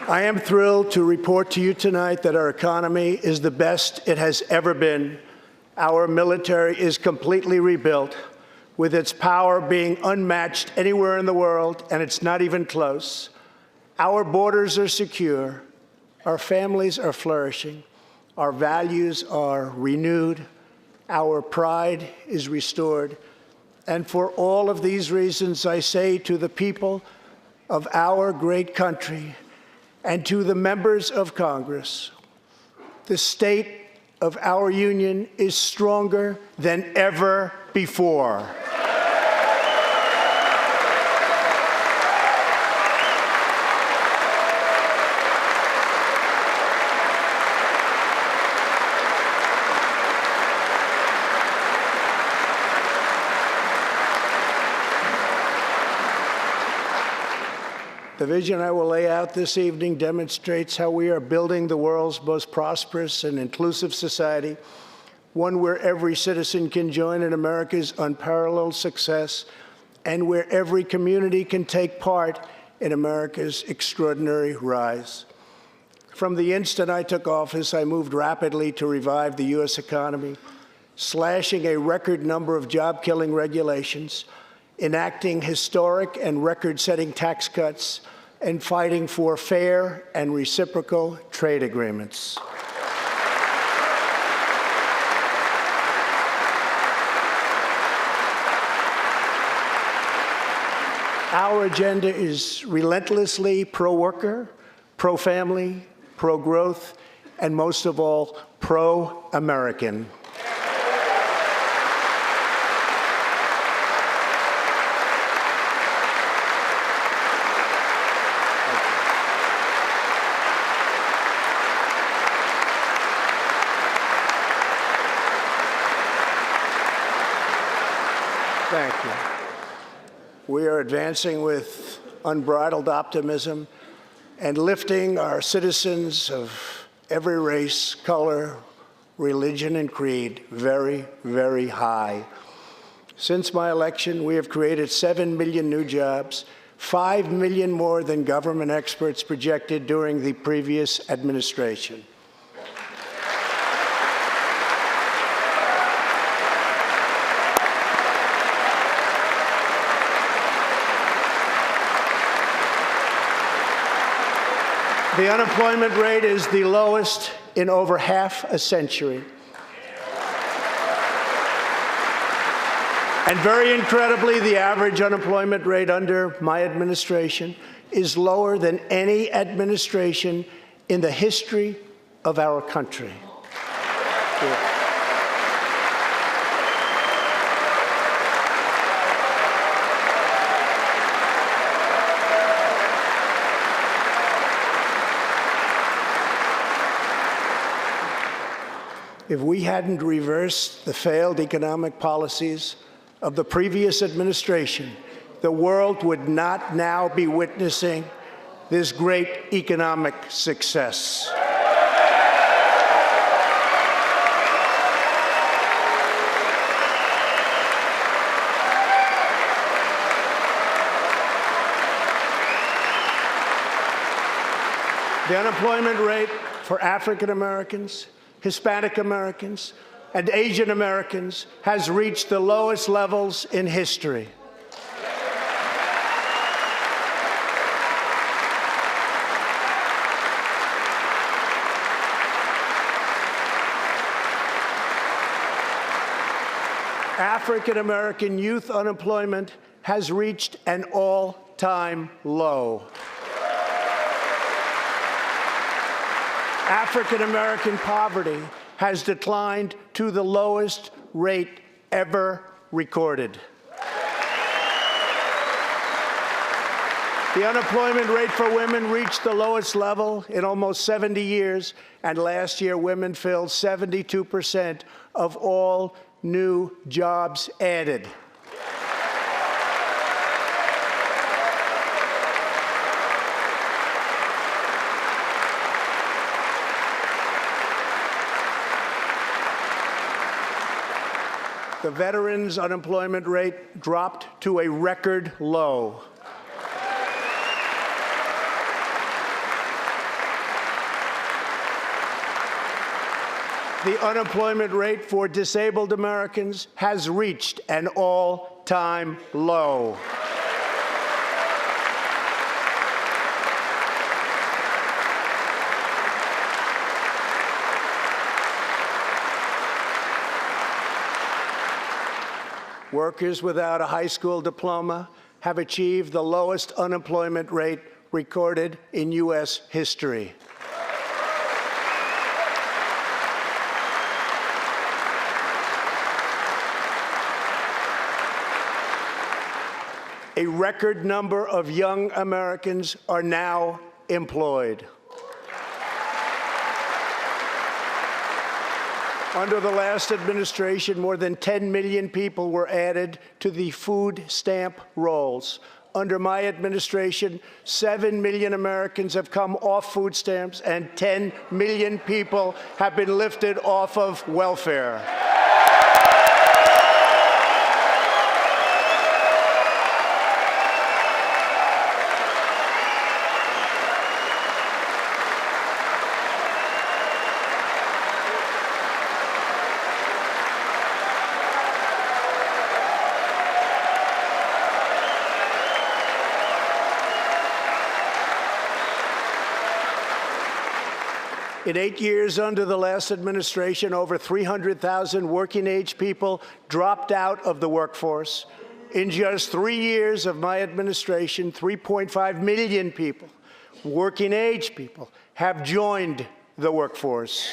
I am thrilled to report to you tonight that our economy is the best it has ever been. Our military is completely rebuilt, with its power being unmatched anywhere in the world, and it's not even close. Our borders are secure. Our families are flourishing. Our values are renewed. Our pride is restored. And for all of these reasons, I say to the people of our great country and to the members of Congress, the state of our union is stronger than ever before. The vision I will lay out this evening demonstrates how we are building the world's most prosperous and inclusive society, one where every citizen can join in America's unparalleled success, and where every community can take part in America's extraordinary rise. From the instant I took office, I moved rapidly to revive the U.S. economy, slashing a record number of job-killing regulations, enacting historic and record-setting tax cuts, and fighting for fair and reciprocal trade agreements. Our agenda is relentlessly pro-worker, pro-family, pro-growth, and most of all, pro-American. Thank you. We are advancing with unbridled optimism and lifting our citizens of every race, color, religion, and creed very, very high. Since my election, we have created 7 million new jobs, 5 million more than government experts projected during the previous administration. The unemployment rate is the lowest in over half a century. And very incredibly, the average unemployment rate under my administration is lower than any administration in the history of our country. If we hadn't reversed the failed economic policies of the previous administration, the world would not now be witnessing this great economic success. The unemployment rate for African Americans, Hispanic Americans, and Asian Americans has reached the lowest levels in history. African American youth unemployment has reached an all-time low. African American poverty has declined to the lowest rate ever recorded. The unemployment rate for women reached the lowest level in almost 70 years, and last year women filled 72% of all new jobs added. The veterans' unemployment rate dropped to a record low. The unemployment rate for disabled Americans has reached an all-time low. Workers without a high school diploma have achieved the lowest unemployment rate recorded in U.S. history. A record number of young Americans are now employed. Under the last administration, more than 10 million people were added to the food stamp rolls. Under my administration, 7 million Americans have come off food stamps, and 10 million people have been lifted off of welfare. In 8 years under the last administration, over 300,000 working-age people dropped out of the workforce. In just 3 years of my administration, 3.5 million people, working-age people, have joined the workforce.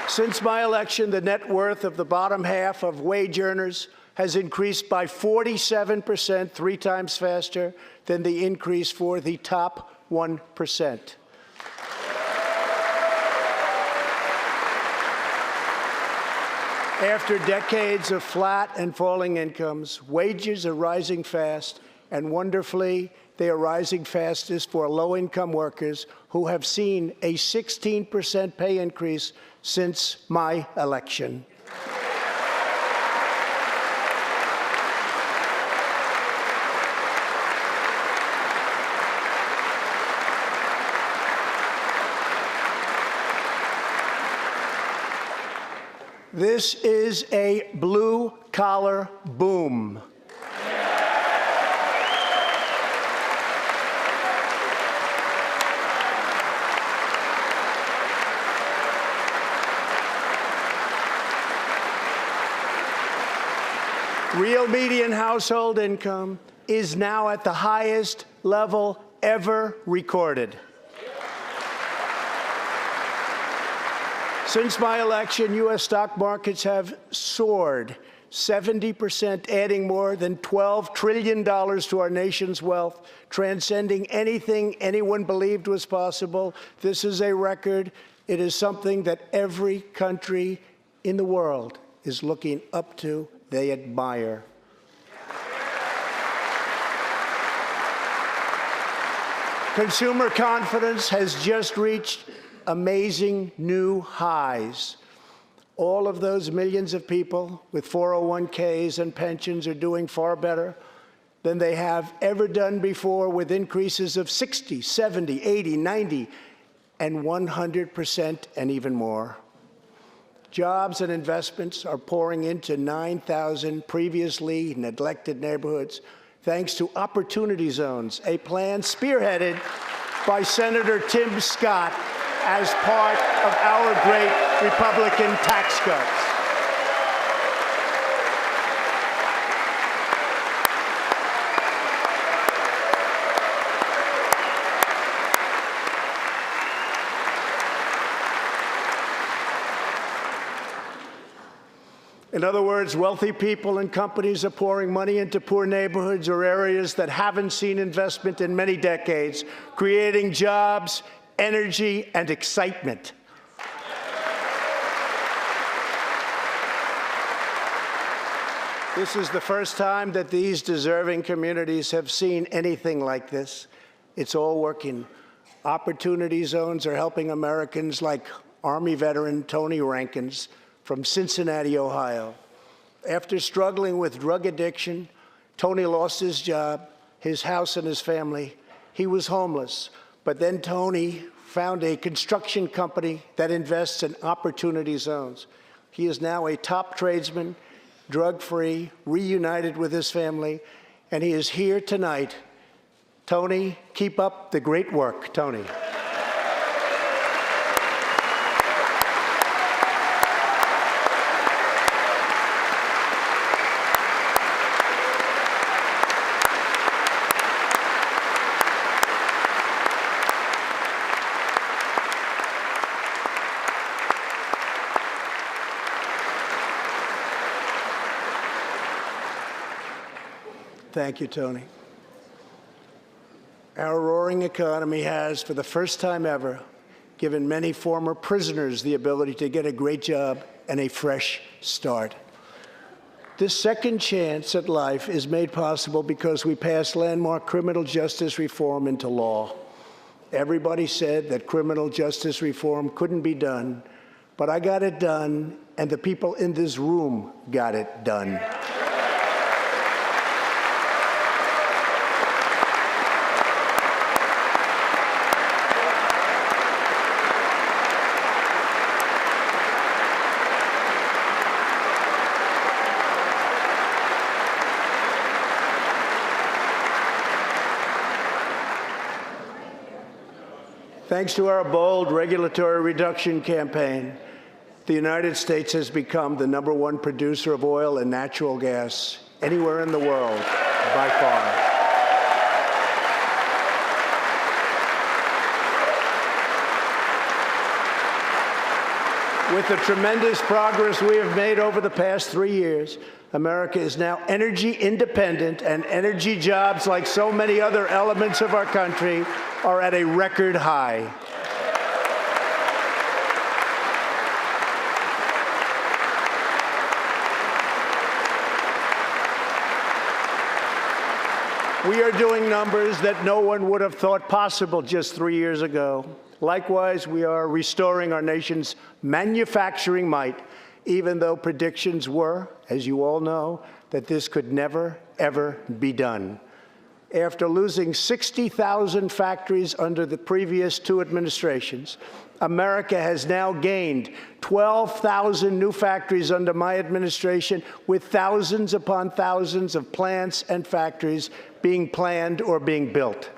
Since my election, the net worth of the bottom half of wage earners has increased by 47%, 3 times faster than the increase for the top 1%. After decades of flat and falling incomes, wages are rising fast, and wonderfully, they are rising fastest for low-income workers who have seen a 16% pay increase since my election. This is a blue-collar boom. Real median household income is now at the highest level ever recorded. Since my election, U.S. stock markets have soared 70%, adding more than $12 trillion to our nation's wealth, transcending anything anyone believed was possible. This is a record. It is something that every country in the world is looking up to. They admire. Consumer confidence has just reached amazing new highs. All of those millions of people with 401ks and pensions are doing far better than they have ever done before, with increases of 60, 70, 80, 90, and 100% and even more. Jobs and investments are pouring into 9,000 previously neglected neighborhoods, thanks to Opportunity Zones, a plan spearheaded by Senator Tim Scott as part of our great Republican tax cuts. In other words, wealthy people and companies are pouring money into poor neighborhoods or areas that haven't seen investment in many decades, creating jobs, energy, and excitement. This is the first time that these deserving communities have seen anything like this. It's all working. Opportunity Zones are helping Americans like Army veteran Tony Rankins from Cincinnati, Ohio. After struggling with drug addiction, Tony lost his job, his house, and his family. He was homeless. But then Tony found a construction company that invests in opportunity zones. He is now a top tradesman, drug-free, reunited with his family, and he is here tonight. Tony, keep up the great work, Tony. Thank you, Tony. Our roaring economy has, for the first time ever, given many former prisoners the ability to get a great job and a fresh start. This second chance at life is made possible because we passed landmark criminal justice reform into law. Everybody said that criminal justice reform couldn't be done, but I got it done, and the people in this room got it done. Thanks to our bold regulatory reduction campaign, the United States has become the #1 producer of oil and natural gas anywhere in the world, by far. With the tremendous progress we have made over the past 3 years, America is now energy independent, and energy jobs, like so many other elements of our country, are at a record high. We are doing numbers that no one would have thought possible just 3 years ago. Likewise, we are restoring our nation's manufacturing might, even though predictions were, as you all know, that this could never, ever be done. After losing 60,000 factories under the previous 2 administrations, America has now gained 12,000 new factories under my administration, with thousands upon thousands of plants and factories being planned or being built.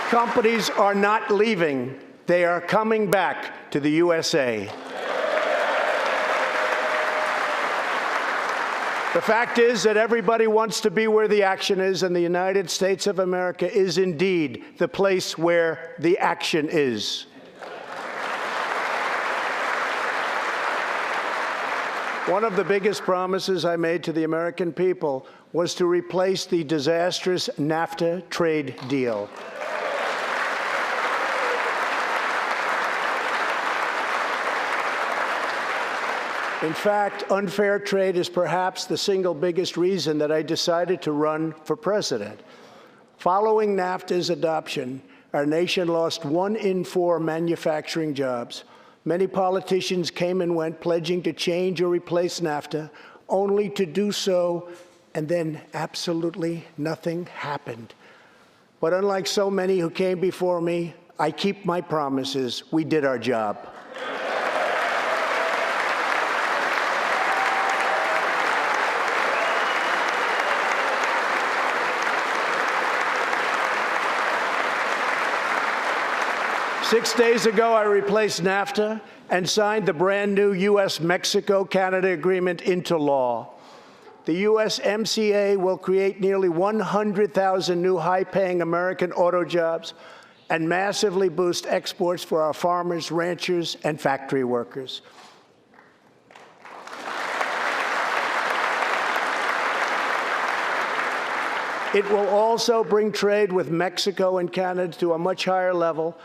Companies are not leaving. They are coming back to the USA. The fact is that everybody wants to be where the action is, and the United States of America is indeed the place where the action is. One of the biggest promises I made to the American people was to replace the disastrous NAFTA trade deal. In fact, unfair trade is perhaps the single biggest reason that I decided to run for president. Following NAFTA's adoption, our nation lost 1 in 4 manufacturing jobs. Many politicians came and went, pledging to change or replace NAFTA, only to do so, and then absolutely nothing happened. But unlike so many who came before me, I keep my promises. We did our job. Six days ago, I replaced NAFTA and signed the brand-new U.S.-Mexico-Canada agreement into law. The USMCA will create nearly 100,000 new high-paying American auto jobs and massively boost exports for our farmers, ranchers, and factory workers. It will also bring trade with Mexico and Canada to a much higher level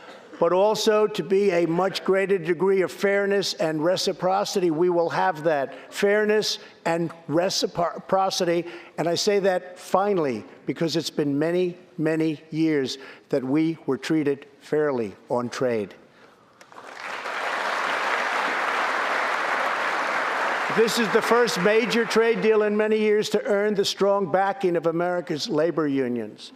but also to be a much greater degree of fairness and reciprocity. We will have that fairness and reciprocity, and I say that finally because it's been many, many years that we were treated fairly on trade. This is the first major trade deal in many years to earn the strong backing of America's labor unions.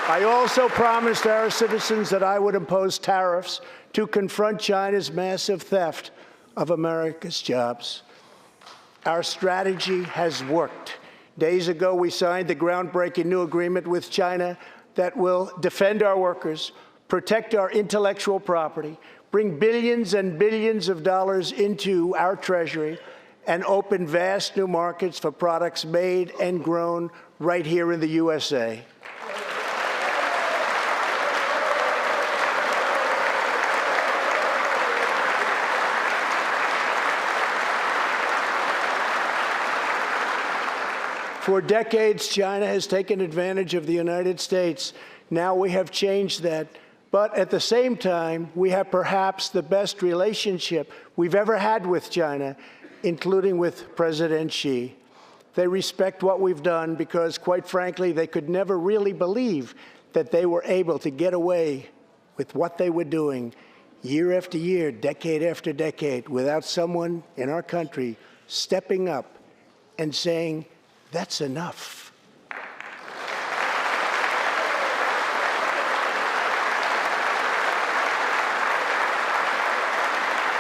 I also promised our citizens that I would impose tariffs to confront China's massive theft of America's jobs. Our strategy has worked. Days ago, we signed the groundbreaking new agreement with China that will defend our workers, protect our intellectual property, bring billions and billions of dollars into our treasury, and open vast new markets for products made and grown right here in the USA. For decades, China has taken advantage of the United States. Now we have changed that. But at the same time, we have perhaps the best relationship we've ever had with China, including with President Xi. They respect what we've done because, quite frankly, they could never really believe that they were able to get away with what they were doing year after year, decade after decade, without someone in our country stepping up and saying, "That's enough."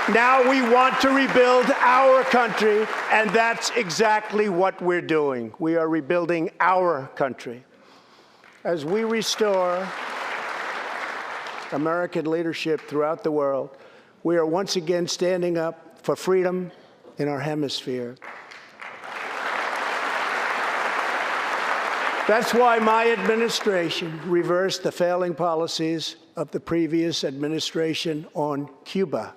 Now we want to rebuild our country, and that's exactly what we're doing. We are rebuilding our country. As we restore American leadership throughout the world, we are once again standing up for freedom in our hemisphere. That's why my administration reversed the failing policies of the previous administration on Cuba.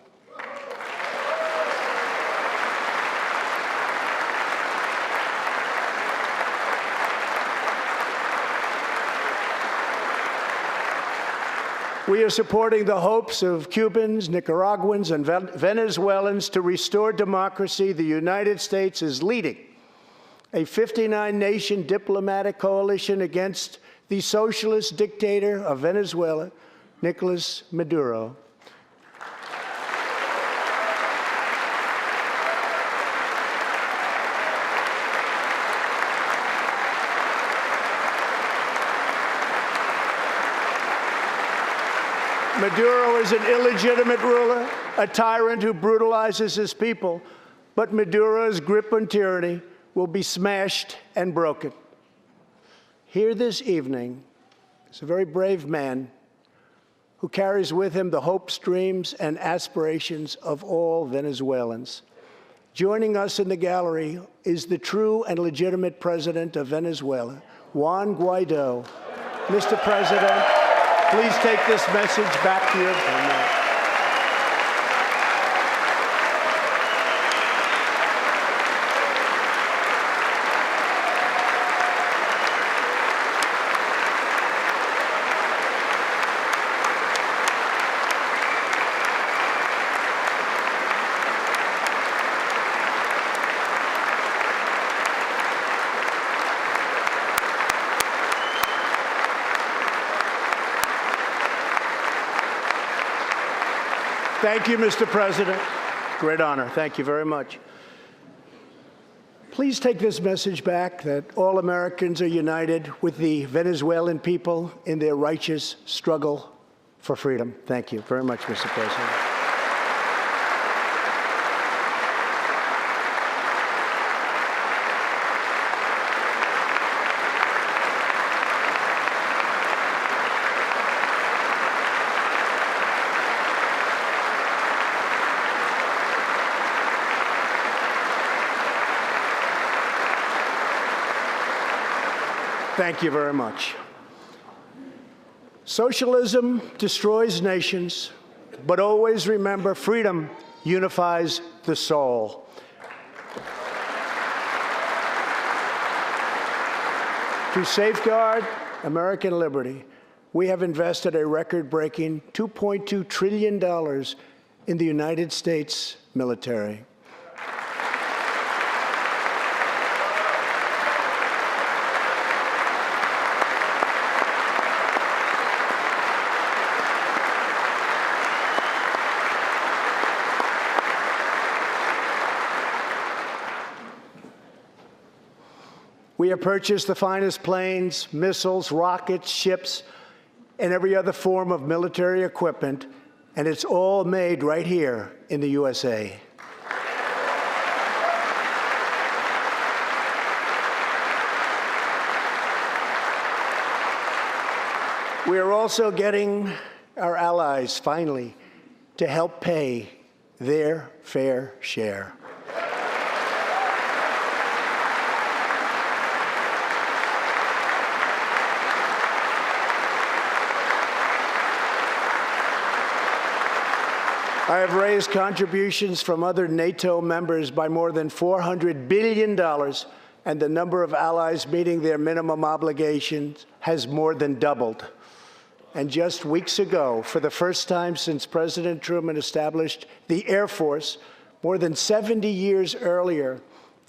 We are supporting the hopes of Cubans, Nicaraguans, and Venezuelans to restore democracy. The United States is leading a 59-nation diplomatic coalition against the socialist dictator of Venezuela, Nicolas Maduro. Maduro is an illegitimate ruler, a tyrant who brutalizes his people, but Maduro's grip on tyranny will be smashed and broken. Here this evening is a very brave man who carries with him the hopes, dreams, and aspirations of all Venezuelans. Joining us in the gallery is the true and legitimate president of Venezuela, Juan Guaido. Mr. President, please take this message back to your homeland. Thank you, Mr. President. Great honor. Thank you very much. Please take this message back that all Americans are united with the Venezuelan people in their righteous struggle for freedom. Thank you very much, Mr. President. Thank you very much. Socialism destroys nations, but always remember, freedom unifies the soul. To safeguard American liberty, we have invested a record-breaking $2.2 trillion in the United States military. We have purchased the finest planes, missiles, rockets, ships, and every other form of military equipment, and it's all made right here in the USA. We are also getting our allies, finally, to help pay their fair share. I have raised contributions from other NATO members by more than $400 billion, and the number of allies meeting their minimum obligations has more than doubled. And just weeks ago, for the first time since President Truman established the Air Force, more than 70 years earlier,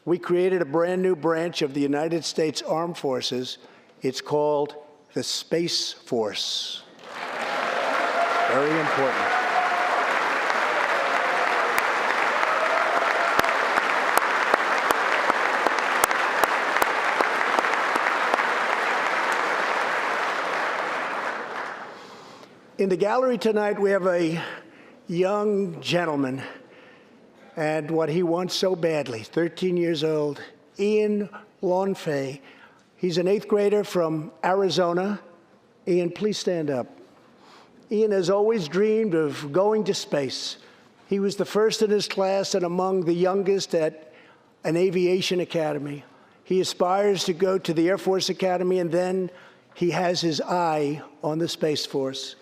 we created a brand new branch of the United States Armed Forces. It's called the Space Force. Very important. In the gallery tonight, we have a young gentleman, and what he wants so badly, 13 years old, Ian Lawnfay. He's an 8th grader from Arizona. Ian, please stand up. Ian has always dreamed of going to space. He was the first in his class and among the youngest at an aviation academy. He aspires to go to the Air Force Academy, and then he has his eye on the Space Force.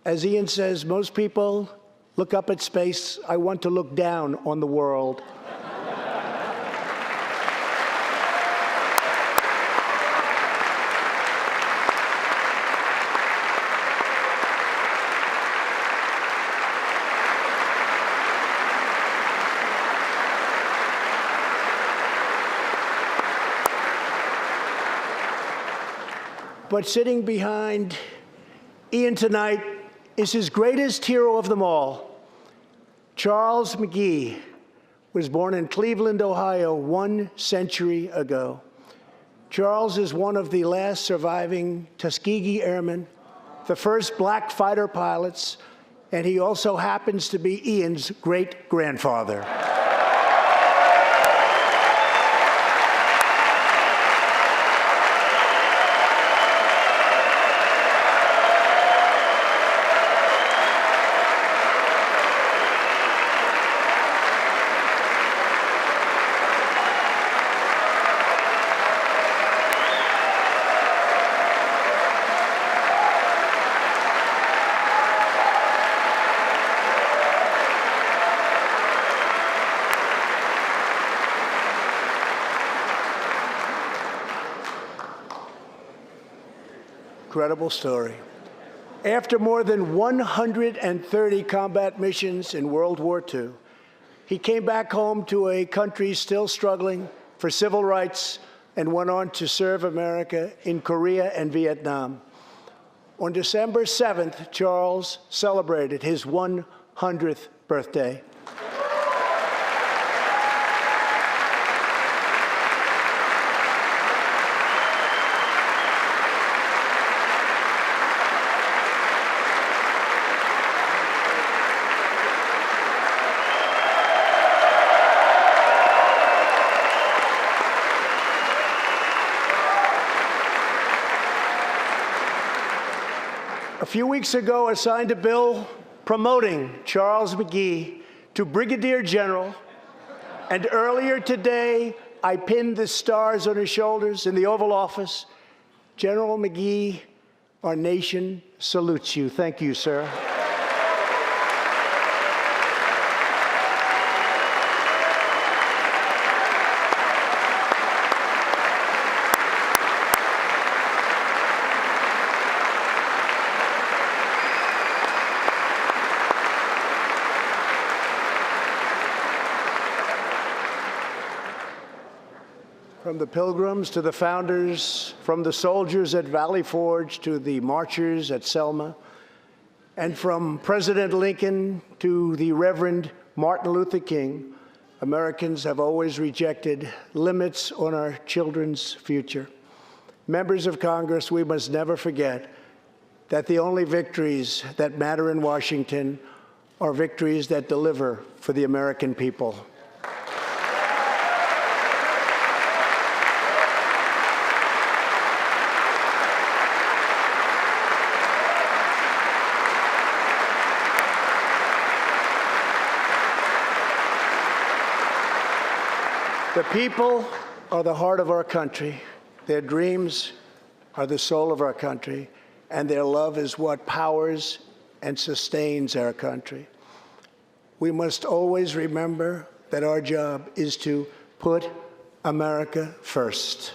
As Ian says, most people look up at space. I want to look down on the world. But sitting behind Ian tonight is his greatest hero of them all. Charles McGee was born in Cleveland, Ohio, 1 century ago. Charles is one of the last surviving Tuskegee Airmen, the first black fighter pilots, and he also happens to be Ian's great-grandfather. Incredible story. After more than 130 combat missions in World War II, he came back home to a country still struggling for civil rights and went on to serve America in Korea and Vietnam. On December 7th, Charles celebrated his 100th birthday. A few weeks ago, I signed a bill promoting Charles McGee to Brigadier General, and earlier today, I pinned the stars on his shoulders in the Oval Office. General McGee, our nation salutes you. Thank you, sir. From the Pilgrims to the founders, from the soldiers at Valley Forge to the marchers at Selma, and from President Lincoln to the Reverend Martin Luther King, Americans have always rejected limits on our children's future. Members of Congress, we must never forget that the only victories that matter in Washington are victories that deliver for the American people. The people are the heart of our country. Their dreams are the soul of our country, and their love is what powers and sustains our country. We must always remember that our job is to put America first.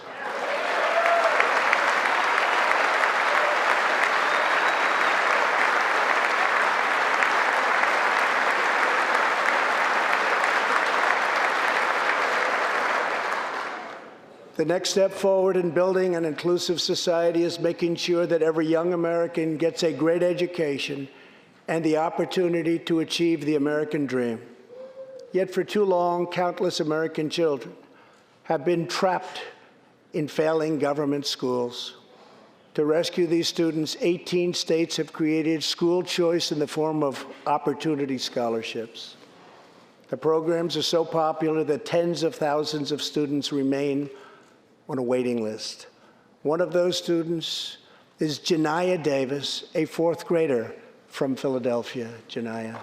The next step forward in building an inclusive society is making sure that every young American gets a great education and the opportunity to achieve the American dream. Yet for too long, countless American children have been trapped in failing government schools. To rescue these students, 18 states have created school choice in the form of opportunity scholarships. The programs are so popular that tens of thousands of students remain on a waiting list. One of those students is Janiyah Davis, a fourth grader from Philadelphia. Janiyah.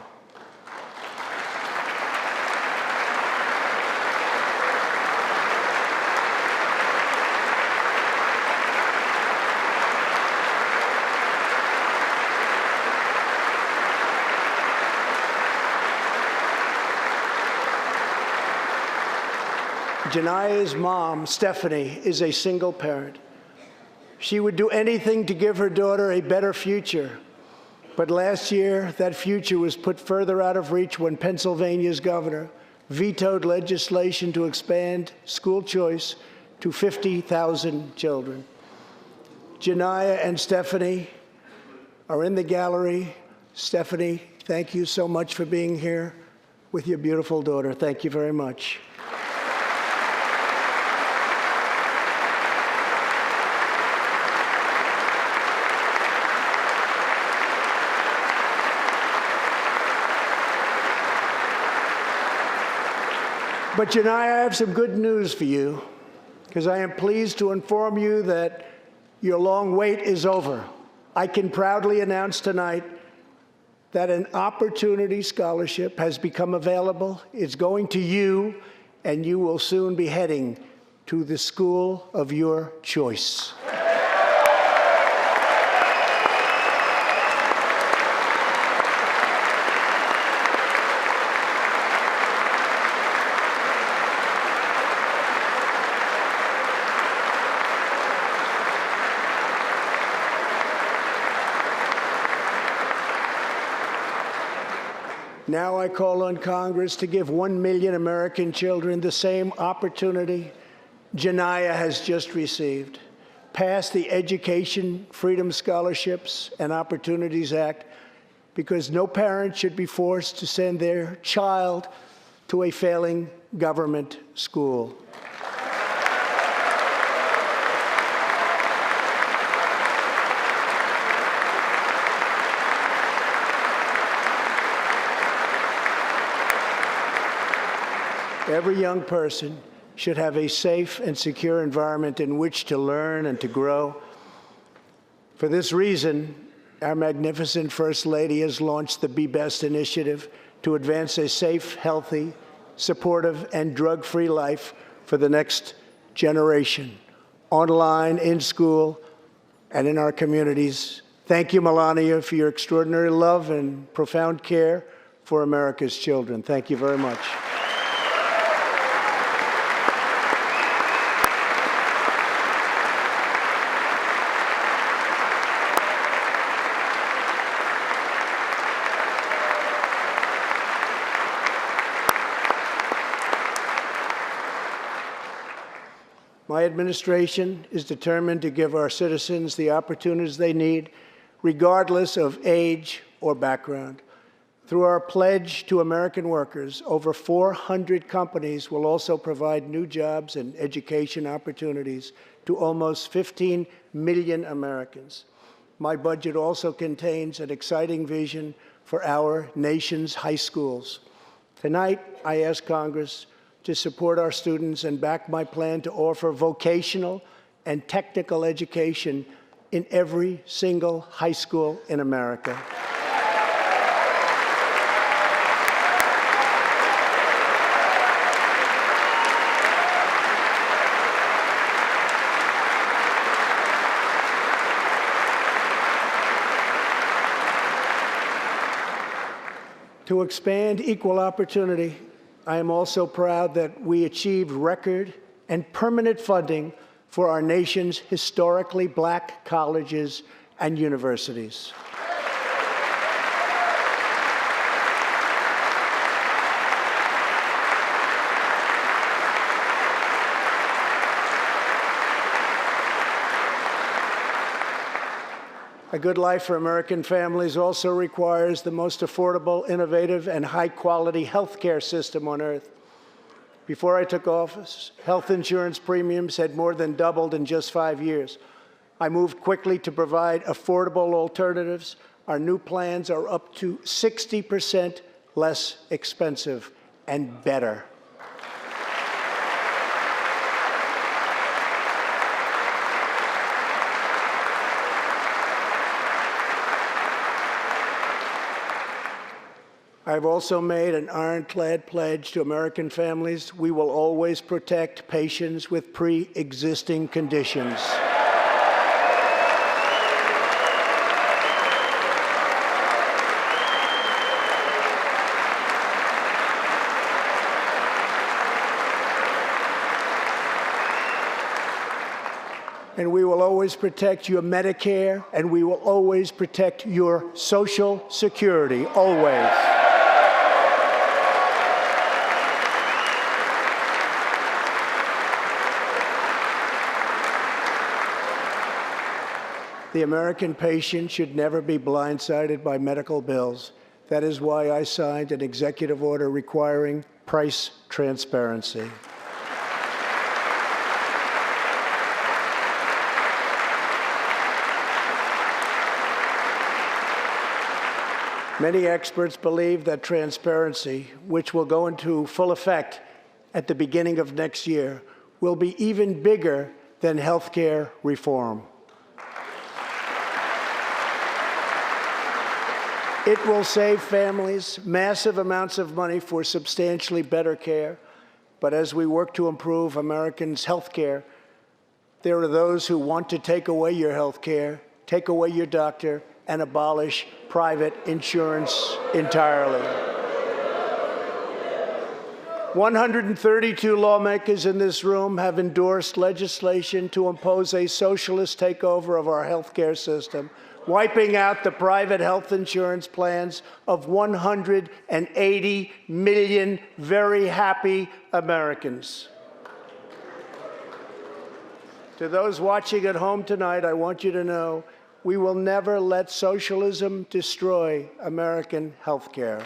Janiyah's mom, Stephanie, is a single parent. She would do anything to give her daughter a better future. But last year, that future was put further out of reach when Pennsylvania's governor vetoed legislation to expand school choice to 50,000 children. Janiyah and Stephanie are in the gallery. Stephanie, thank you so much for being here with your beautiful daughter. Thank you very much. But Janiyah, I have some good news for you, because I am pleased to inform you that your long wait is over. I can proudly announce tonight that an opportunity scholarship has become available. It's going to you, and you will soon be heading to the school of your choice. Now I call on Congress to give 1 million American children the same opportunity Janiyah has just received. Pass the Education Freedom Scholarships and Opportunities Act, because no parent should be forced to send their child to a failing government school. Every young person should have a safe and secure environment in which to learn and to grow. For this reason, our magnificent First Lady has launched the Be Best initiative to advance a safe, healthy, supportive, and drug-free life for the next generation, online, in school, and in our communities. Thank you, Melania, for your extraordinary love and profound care for America's children. Thank you very much. My administration is determined to give our citizens the opportunities they need, regardless of age or background. Through our pledge to American workers, over 400 companies will also provide new jobs and education opportunities to almost 15 million Americans. My budget also contains an exciting vision for our nation's high schools. Tonight, I ask Congress to support our students and back my plan to offer vocational and technical education in every single high school in America. To expand equal opportunity, I am also proud that we achieved record and permanent funding for our nation's historically black colleges and universities. A good life for American families also requires the most affordable, innovative, and high-quality health care system on earth. Before I took office, health insurance premiums had more than doubled in just 5 years. I moved quickly to provide affordable alternatives. Our new plans are up to 60% less expensive and better. I've also made an ironclad pledge to American families. We will always protect patients with pre-existing conditions. And we will always protect your Medicare, and we will always protect your Social Security, always. The American patient should never be blindsided by medical bills. That is why I signed an executive order requiring price transparency. Many experts believe that transparency, which will go into full effect at the beginning of next year, will be even bigger than health care reform. It will save families massive amounts of money for substantially better care. But as we work to improve Americans' health care, there are those who want to take away your health care, take away your doctor, and abolish private insurance entirely. 132 lawmakers in this room have endorsed legislation to impose a socialist takeover of our health care system, wiping out the private health insurance plans of 180 million very happy Americans. To those watching at home tonight, I want you to know we will never let socialism destroy American health care.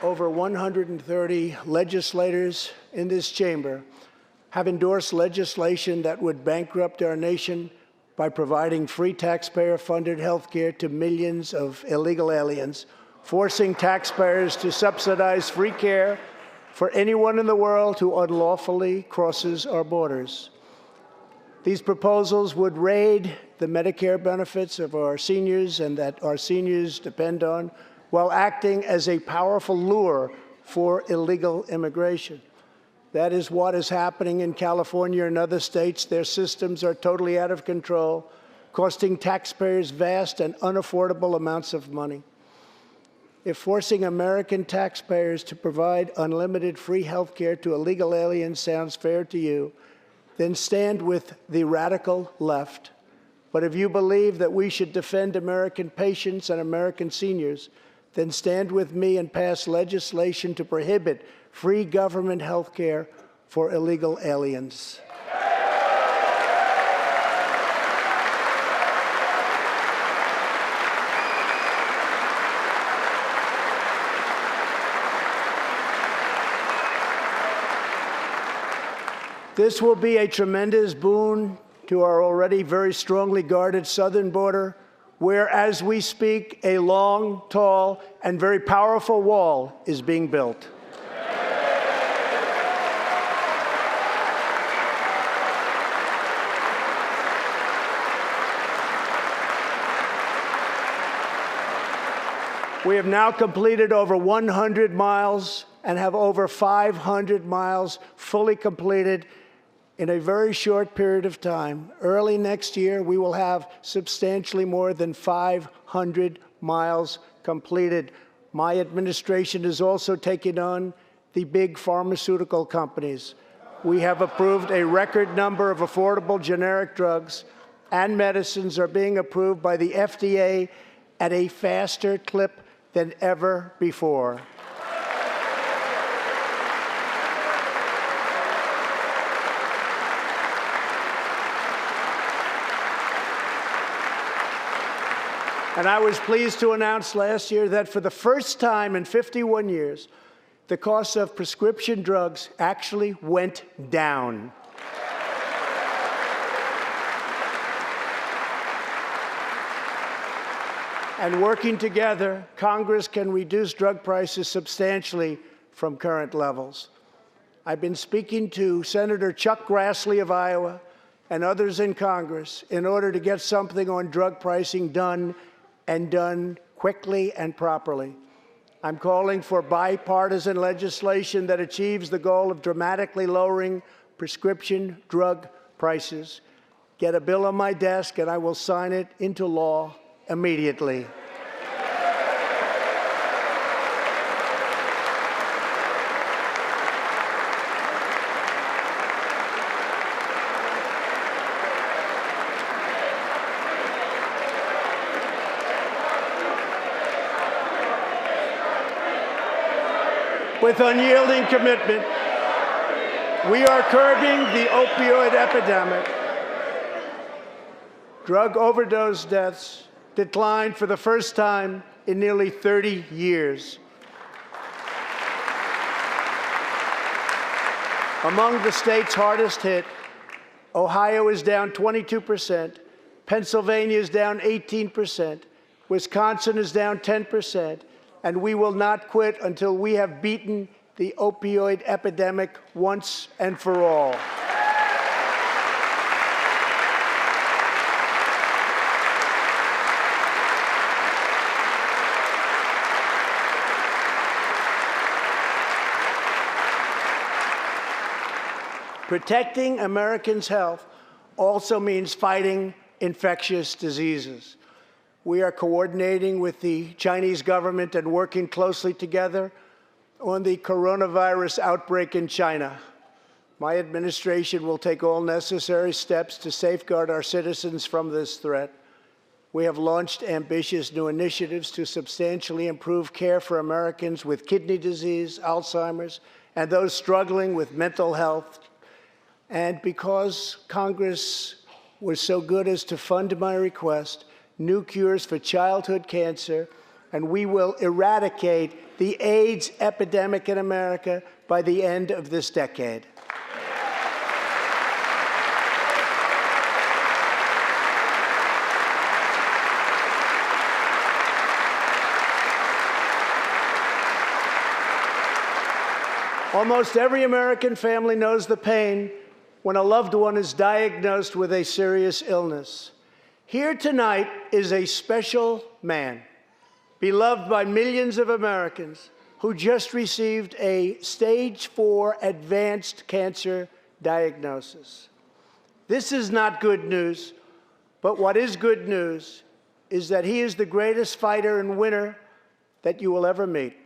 Over 130 legislators in this chamber have endorsed legislation that would bankrupt our nation by providing free taxpayer-funded health care to millions of illegal aliens, forcing taxpayers to subsidize free care for anyone in the world who unlawfully crosses our borders. These proposals would raid the Medicare benefits of our seniors and that our seniors depend on, while acting as a powerful lure for illegal immigration. That is what is happening in California and other states. Their systems are totally out of control, costing taxpayers vast and unaffordable amounts of money. If forcing American taxpayers to provide unlimited free health care to illegal aliens sounds fair to you, then stand with the radical left. But if you believe that we should defend American patients and American seniors, then stand with me and pass legislation to prohibit free government health care for illegal aliens. This will be a tremendous boon to our already very strongly guarded southern border, where, as we speak, a long, tall, and very powerful wall is being built. We have now completed over 100 miles and have over 500 miles fully completed in a very short period of time. Early next year, we will have substantially more than 500 miles completed. My administration is also taking on the big pharmaceutical companies. We have approved a record number of affordable generic drugs, and medicines are being approved by the FDA at a faster clip than ever before. And I was pleased to announce last year that for the first time in 51 years, the cost of prescription drugs actually went down. And working together, Congress can reduce drug prices substantially from current levels. I've been speaking to Senator Chuck Grassley of Iowa and others in Congress in order to get something on drug pricing done, and done quickly and properly. I'm calling for bipartisan legislation that achieves the goal of dramatically lowering prescription drug prices. Get a bill on my desk, and I will sign it into law immediately. With unyielding commitment, we are curbing the opioid epidemic. Drug overdose deaths declined for the first time in nearly 30 years. Among the states hardest hit, Ohio is down 22%, Pennsylvania is down 18%, Wisconsin is down 10%, and we will not quit until we have beaten the opioid epidemic once and for all. Protecting Americans' health also means fighting infectious diseases. We are coordinating with the Chinese government and working closely together on the coronavirus outbreak in China. My administration will take all necessary steps to safeguard our citizens from this threat. We have launched ambitious new initiatives to substantially improve care for Americans with kidney disease, Alzheimer's, and those struggling with mental health. And because Congress was so good as to fund my request, new cures for childhood cancer, and we will eradicate the AIDS epidemic in America by the end of this decade. Almost every American family knows the pain when a loved one is diagnosed with a serious illness. Here tonight is a special man, beloved by millions of Americans, who just received a stage 4 advanced cancer diagnosis. This is not good news, but what is good news is that he is the greatest fighter and winner that you will ever meet.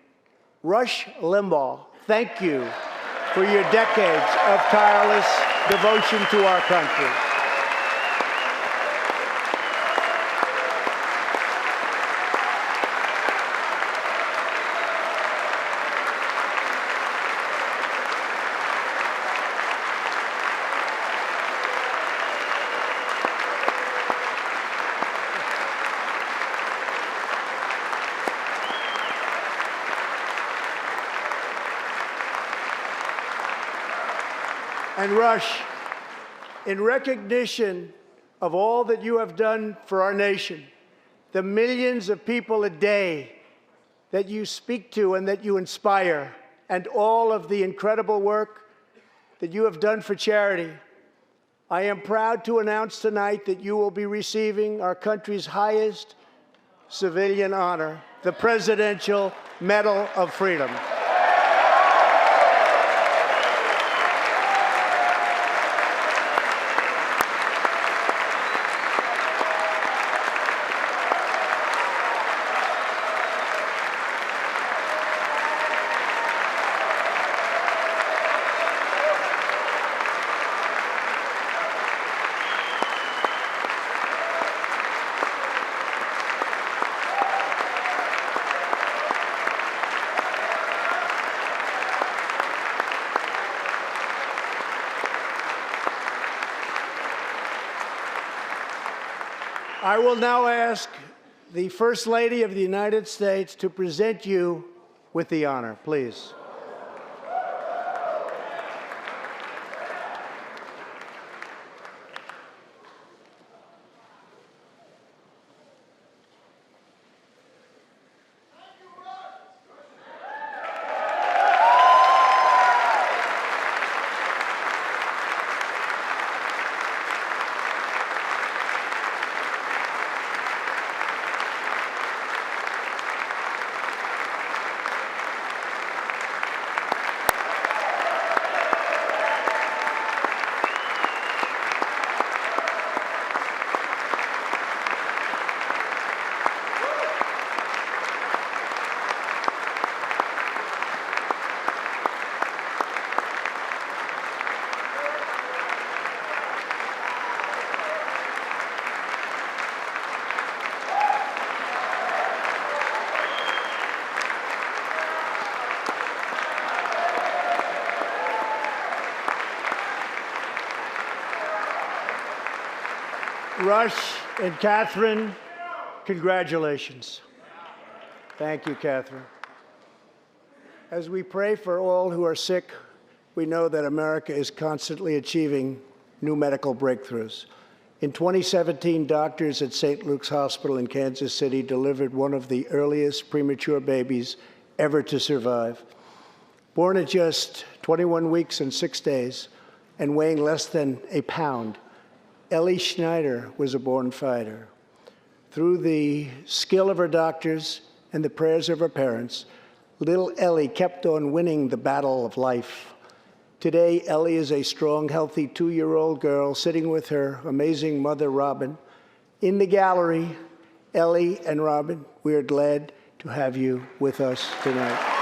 Rush Limbaugh, thank you for your decades of tireless devotion to our country. And Rush, in recognition of all that you have done for our nation, the millions of people a day that you speak to and that you inspire, and all of the incredible work that you have done for charity, I am proud to announce tonight that you will be receiving our country's highest civilian honor, the Presidential Medal of Freedom. I will now ask the First Lady of the United States to present you with the honor, please. Rush and Catherine, congratulations. Thank you, Catherine. As we pray for all who are sick, we know that America is constantly achieving new medical breakthroughs. In 2017, doctors at St. Luke's Hospital in Kansas City delivered one of the earliest premature babies ever to survive. Born at just 21 weeks and 6 days and weighing less than a pound, Ellie Schneider was a born fighter. Through the skill of her doctors and the prayers of her parents, little Ellie kept on winning the battle of life. Today, Ellie is a strong, healthy 2-year-old girl sitting with her amazing mother, Robin. In the gallery, Ellie and Robin, we are glad to have you with us tonight.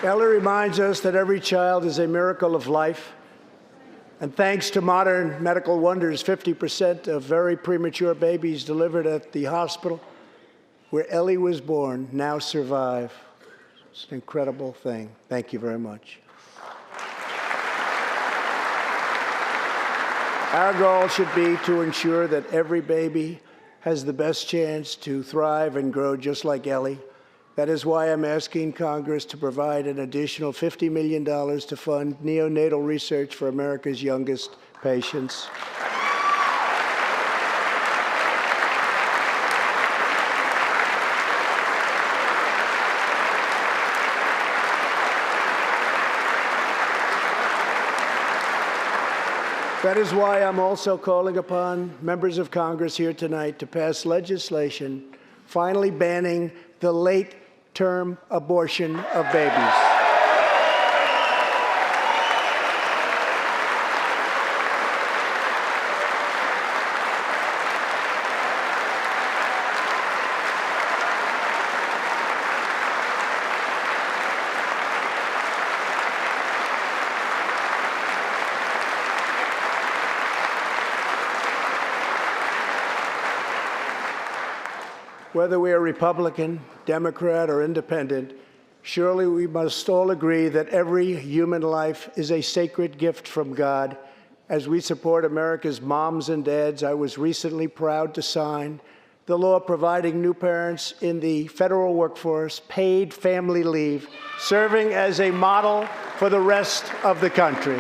Ellie reminds us that every child is a miracle of life. And thanks to modern medical wonders, 50% of very premature babies delivered at the hospital where Ellie was born now survive. It's an incredible thing. Thank you very much. Our goal should be to ensure that every baby has the best chance to thrive and grow just like Ellie. That is why I'm asking Congress to provide an additional $50 million to fund neonatal research for America's youngest patients. That is why I'm also calling upon members of Congress here tonight to pass legislation finally banning the late-term abortion of babies. Whether we are Republican, Democrat, or Independent, surely we must all agree that every human life is a sacred gift from God. As we support America's moms and dads, I was recently proud to sign the law providing new parents in the federal workforce paid family leave, serving as a model for the rest of the country.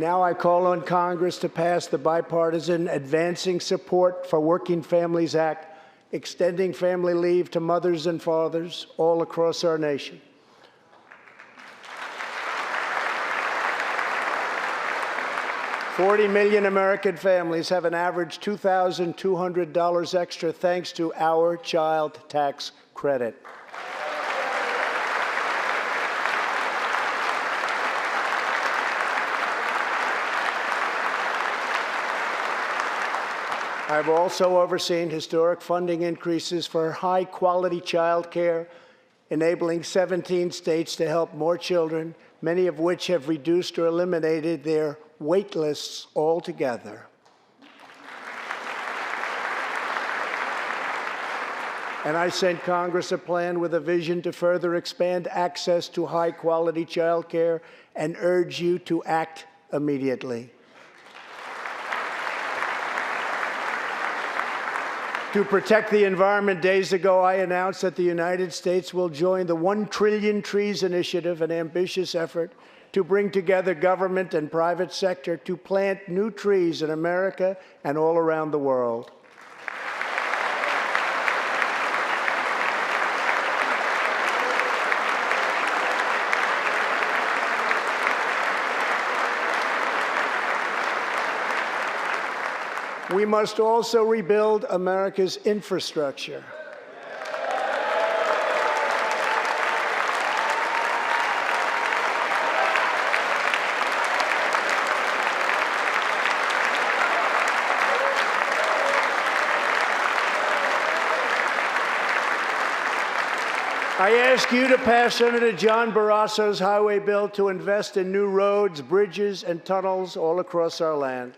Now I call on Congress to pass the bipartisan Advancing Support for Working Families Act, extending family leave to mothers and fathers all across our nation. $40 million American families have an average $2,200 extra thanks to our child tax credit. I've also overseen historic funding increases for high-quality child care, enabling 17 states to help more children, many of which have reduced or eliminated their wait lists altogether. And I sent Congress a plan with a vision to further expand access to high-quality child care and urge you to act immediately. To protect the environment, days ago, I announced that the United States will join the 1 Trillion Trees Initiative, an ambitious effort to bring together government and private sector to plant new trees in America and all around the world. We must also rebuild America's infrastructure. I ask you to pass Senator John Barrasso's highway bill to invest in new roads, bridges, and tunnels all across our land.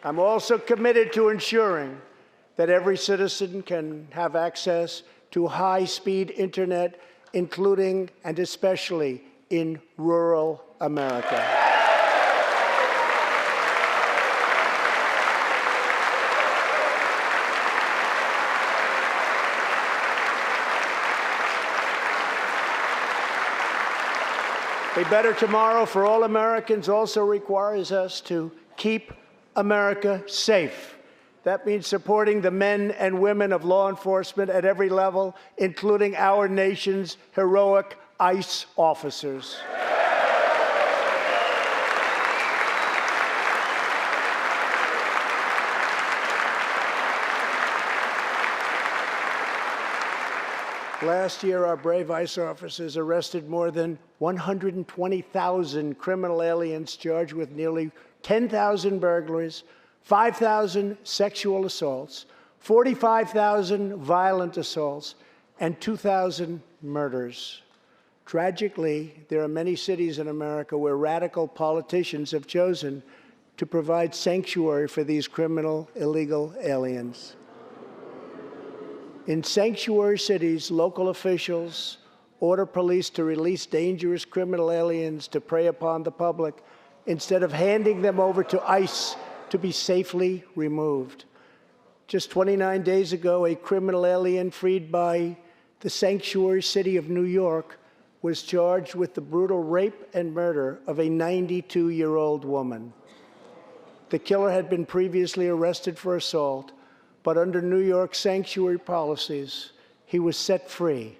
I'm also committed to ensuring that every citizen can have access to high-speed internet, including and especially in rural America. A better tomorrow for all Americans also requires us to keep America safe. That means supporting the men and women of law enforcement at every level, including our nation's heroic ICE officers. Last year, our brave ICE officers arrested more than 120,000 criminal aliens charged with nearly 10,000 burglaries, 5,000 sexual assaults, 45,000 violent assaults, and 2,000 murders. Tragically, there are many cities in America where radical politicians have chosen to provide sanctuary for these criminal illegal aliens. In sanctuary cities, local officials order police to release dangerous criminal aliens to prey upon the public instead of handing them over to ICE to be safely removed. Just 29 days ago, a criminal alien freed by the sanctuary city of New York was charged with the brutal rape and murder of a 92-year-old woman. The killer had been previously arrested for assault, but under New York sanctuary policies, he was set free.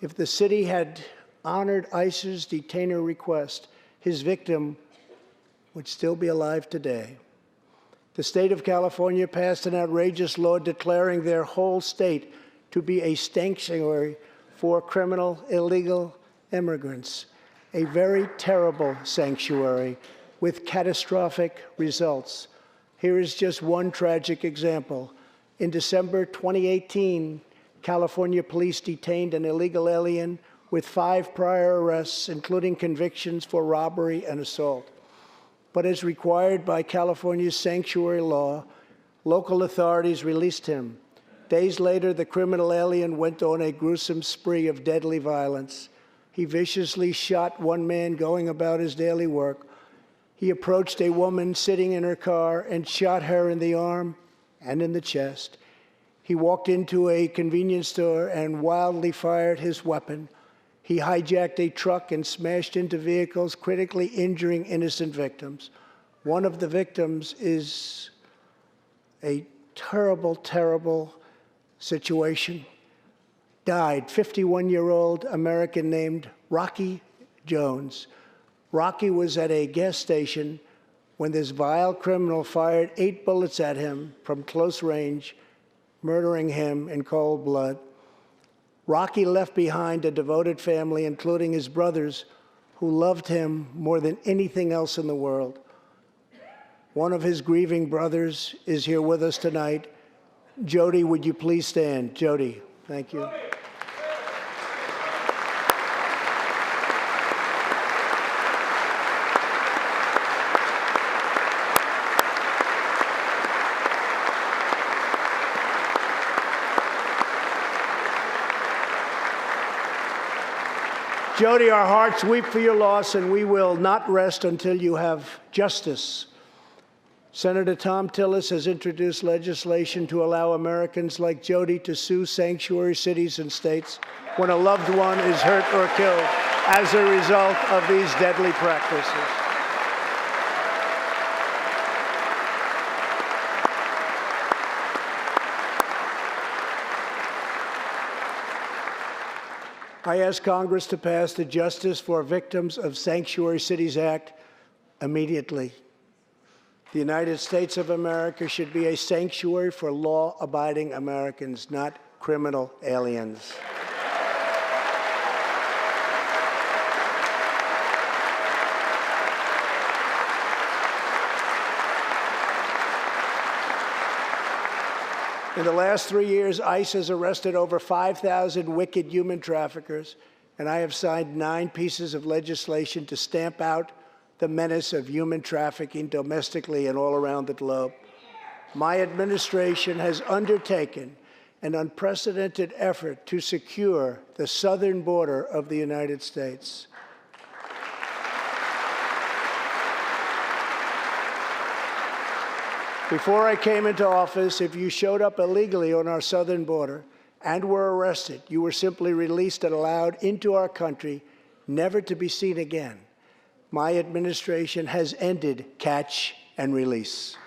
If the city had honored ICE's detainer request, his victim would still be alive today. The state of California passed an outrageous law declaring their whole state to be a sanctuary for criminal, illegal immigrants, a very terrible sanctuary with catastrophic results. Here is just one tragic example. In December 2018, California police detained an illegal alien with 5 prior arrests, including convictions for robbery and assault. But as required by California's sanctuary law, local authorities released him. Days later, the criminal alien went on a gruesome spree of deadly violence. He viciously shot one man going about his daily work. He approached a woman sitting in her car and shot her in the arm and in the chest. He walked into a convenience store and wildly fired his weapon. He hijacked a truck and smashed into vehicles, critically injuring innocent victims. One of the victims is a terrible, terrible situation. Died, 51-year-old American named Rocky Jones. Rocky was at a gas station when this vile criminal fired 8 bullets at him from close range, murdering him in cold blood. Rocky left behind a devoted family, including his brothers, who loved him more than anything else in the world. One of his grieving brothers is here with us tonight. Jody, would you please stand? Jody, thank you. Jody, our hearts weep for your loss, and we will not rest until you have justice. Senator Tom Tillis has introduced legislation to allow Americans like Jody to sue sanctuary cities and states when a loved one is hurt or killed as a result of these deadly practices. I ask Congress to pass the Justice for Victims of Sanctuary Cities Act immediately. The United States of America should be a sanctuary for law-abiding Americans, not criminal aliens. In the last 3 years, ICE has arrested over 5,000 wicked human traffickers, and I have signed 9 pieces of legislation to stamp out the menace of human trafficking domestically and all around the globe. My administration has undertaken an unprecedented effort to secure the southern border of the United States. Before I came into office, if you showed up illegally on our southern border and were arrested, you were simply released and allowed into our country, never to be seen again. My administration has ended catch and release.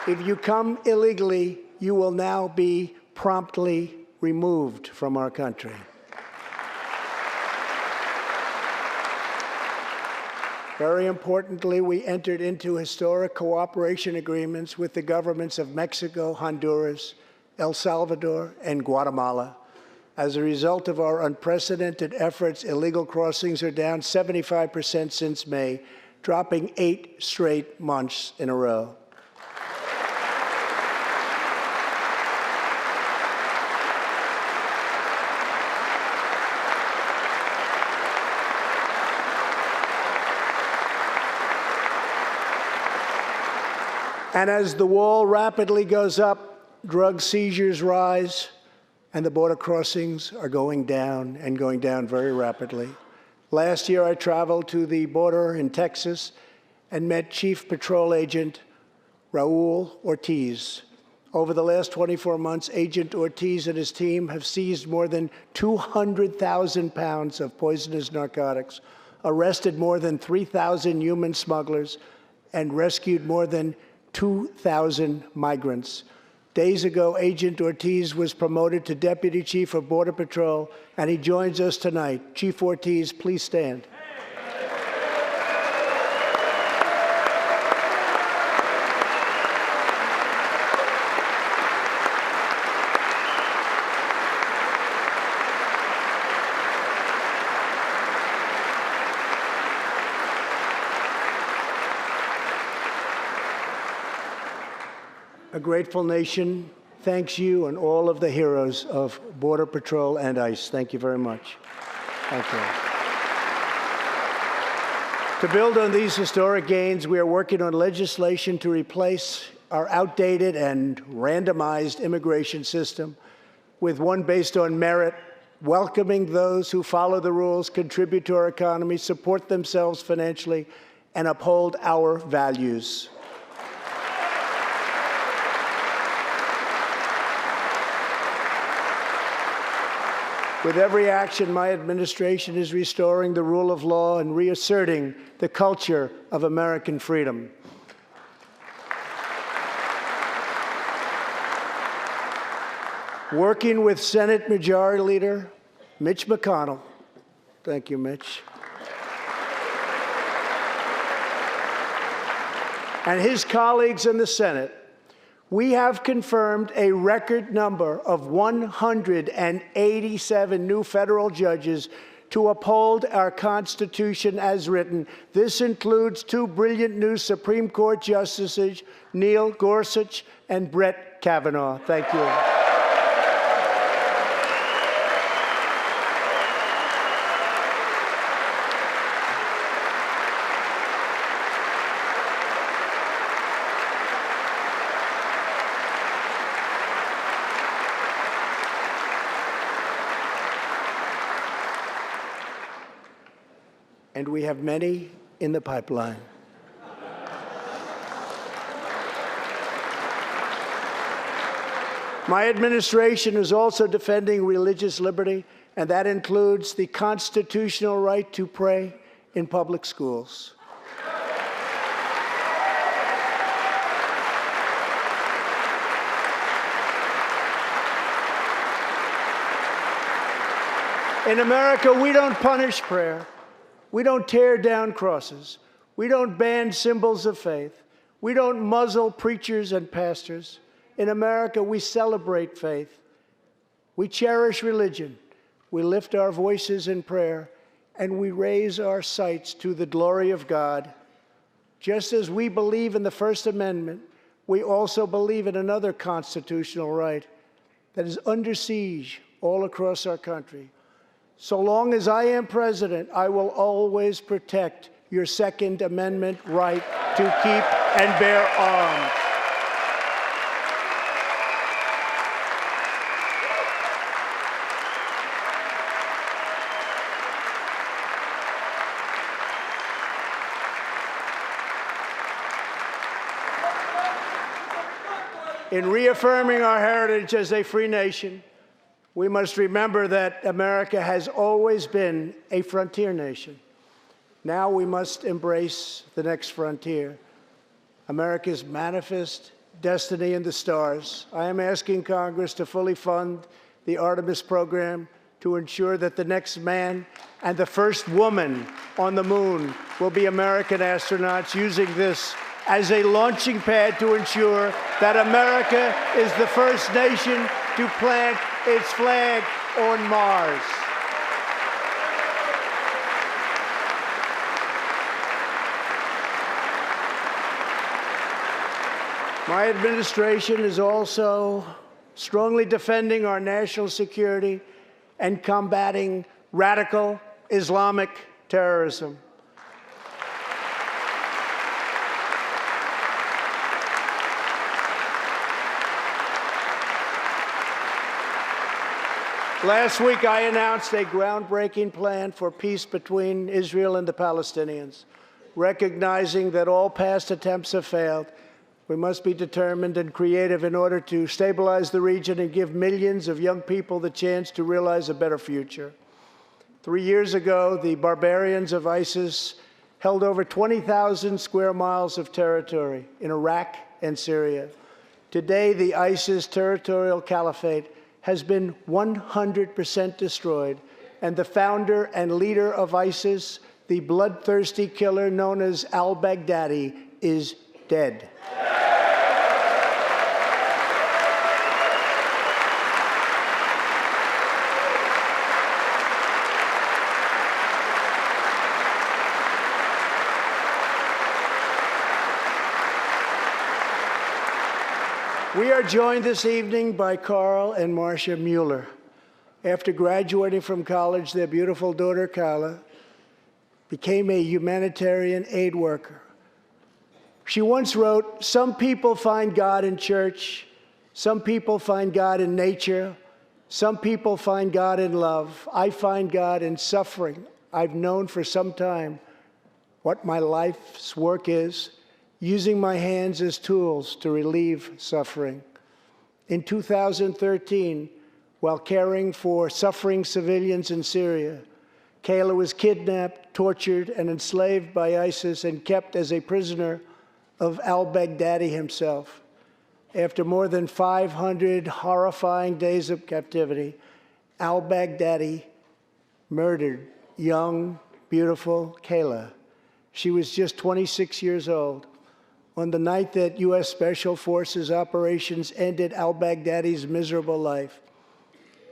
If you come illegally, you will now be promptly removed from our country. Very importantly, we entered into historic cooperation agreements with the governments of Mexico, Honduras, El Salvador, and Guatemala. As a result of our unprecedented efforts, illegal crossings are down 75% since May, dropping 8 straight months in a row. And as the wall rapidly goes up, drug seizures rise, and the border crossings are going down and going down very rapidly. Last year, I traveled to the border in Texas, and met Chief Patrol Agent Raul Ortiz. Over the last 24 months, Agent Ortiz and his team have seized more than 200,000 pounds of poisonous narcotics, arrested more than 3,000 human smugglers, and rescued more than 2,000 migrants. Days ago, Agent Ortiz was promoted to Deputy Chief of Border Patrol, and he joins us tonight. Chief Ortiz, please stand. A grateful nation thanks you and all of the heroes of Border Patrol and ICE. Thank you very much. Thank you. To build on these historic gains, we are working on legislation to replace our outdated and randomized immigration system with one based on merit, welcoming those who follow the rules, contribute to our economy, support themselves financially, and uphold our values. With every action, my administration is restoring the rule of law and reasserting the culture of American freedom. Working with Senate Majority Leader Mitch McConnell, thank you, Mitch, and his colleagues in the Senate, we have confirmed a record number of 187 new federal judges to uphold our Constitution as written. This includes two brilliant new Supreme Court justices, Neil Gorsuch and Brett Kavanaugh. Thank you. And we have many in the pipeline. My administration is also defending religious liberty, and that includes the constitutional right to pray in public schools. In America, we don't punish prayer. We don't tear down crosses. We don't ban symbols of faith. We don't muzzle preachers and pastors. In America, we celebrate faith. We cherish religion. We lift our voices in prayer, and we raise our sights to the glory of God. Just as we believe in the First Amendment, we also believe in another constitutional right that is under siege all across our country. So long as I am president, I will always protect your Second Amendment right to keep and bear arms. In reaffirming our heritage as a free nation, we must remember that America has always been a frontier nation. Now we must embrace the next frontier, America's manifest destiny in the stars. I am asking Congress to fully fund the Artemis program to ensure that the next man and the first woman on the moon will be American astronauts, using this as a launching pad to ensure that America is the first nation to plant its flag on Mars. My administration is also strongly defending our national security and combating radical Islamic terrorism. Last week, I announced a groundbreaking plan for peace between Israel and the Palestinians. Recognizing that all past attempts have failed, we must be determined and creative in order to stabilize the region and give millions of young people the chance to realize a better future. 3 years ago, the barbarians of ISIS held over 20,000 square miles of territory in Iraq and Syria. Today, the ISIS territorial caliphate has been 100% destroyed, and the founder and leader of ISIS, the bloodthirsty killer known as al-Baghdadi, is dead. We are joined this evening by Carl and Marcia Mueller. After graduating from college, their beautiful daughter, Carla, became a humanitarian aid worker. She once wrote, "Some people find God in church, some people find God in nature, some people find God in love. I find God in suffering. I've known for some time what my life's work is, using my hands as tools to relieve suffering." In 2013, while caring for suffering civilians in Syria, Kayla was kidnapped, tortured, and enslaved by ISIS and kept as a prisoner of al-Baghdadi himself. After more than 500 horrifying days of captivity, al-Baghdadi murdered young, beautiful Kayla. She was just 26 years old. On the night that U.S. Special Forces operations ended al-Baghdadi's miserable life,